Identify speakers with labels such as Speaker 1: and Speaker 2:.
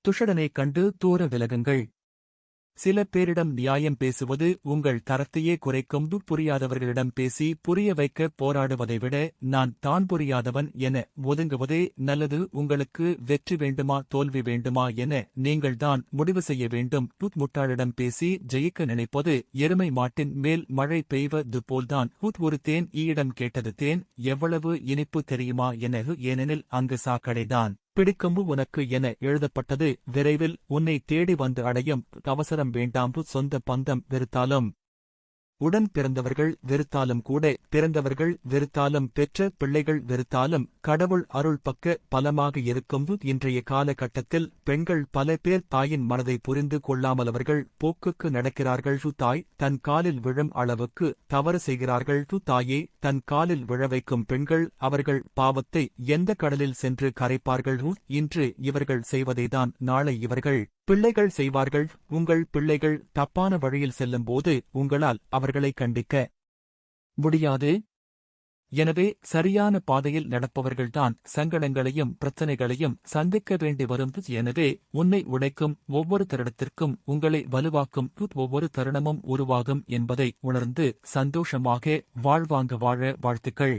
Speaker 1: துஷடனைக் கண்டு தூர விலகுங்கள். சில பேரிடம் நியாயம் பேசுவது உங்கள் தரத்தையே குறைக்கும். புரியாதவர்களிடம் பேசி புரிய வைக்க போராடுவதை விட நான் தான் புரியாதவன் என ஒதுங்குவதே நல்லது. உங்களுக்கு வெற்றி வேண்டுமா தோல்வி வேண்டுமா என நீங்கள்தான் முடிவு செய்ய வேண்டும். முட்டாளிடம் பேசி ஜெயிக்க நினைப்பது எருமை மாட்டின் மேல் மழை பெய்வது போல்தான். ஒரு தேன் ஈயிடம் கேட்டது தேன் எவ்வளவு இனிப்பு தெரியுமா என. ஏனெனில் அங்கு சாக்கடைதான் பிடிக்கும் உனக்கு என எழுதப்பட்டது. விரைவில் உன்னை தேடி வந்து அடையும். அவசரம் வேண்டாம். சொந்த பந்தம் வெறுத்தாலும் உடன் பிறந்தவர்கள் வெறுத்தாலும் கூட பிறந்தவர்கள் வெறுத்தாலும் பெற்ற பிள்ளைகள் வெறுத்தாலும் கடவுள் அருள் பக்க பலமாக இருக்கும். இன்றைய காலகட்டத்தில் பெண்கள் பல பேர் தாயின் மனதை புரிந்து கொள்ளாமலவர்கள் போக்குக்கு நடக்கிறார்கள். தாய் தன் காலில் விழும் அளவுக்கு தவறு செய்கிறார்கள். தாயே தன் காலில் விழ வைக்கும் பெண்கள் அவர்கள் பாவத்தை எந்த கடலில் சென்று கரைப்பார்கள். இன்று இவர்கள் செய்வதைதான் நாளை இவர்கள் பிள்ளைகள் செய்வார்கள். உங்கள் பிள்ளைகள் தப்பான வழியில் செல்லும்போது உங்களால் அவர்களை கண்டிக்க முடியாது. எனவே சரியான பாதையில் நடப்பவர்கள்தான் சங்கடங்களையும் பிரச்சனைகளையும் சந்திக்க வேண்டி வரும். எனவே உன்னை உடைக்கும் ஒவ்வொரு தருணத்திற்கும் உங்களை வலுவாக்கும் ஒவ்வொரு தருணமும் உருவாகும் என்பதை உணர்ந்து சந்தோஷமாக வாழ்வாங்க வாழ வாழ்த்துக்கள்.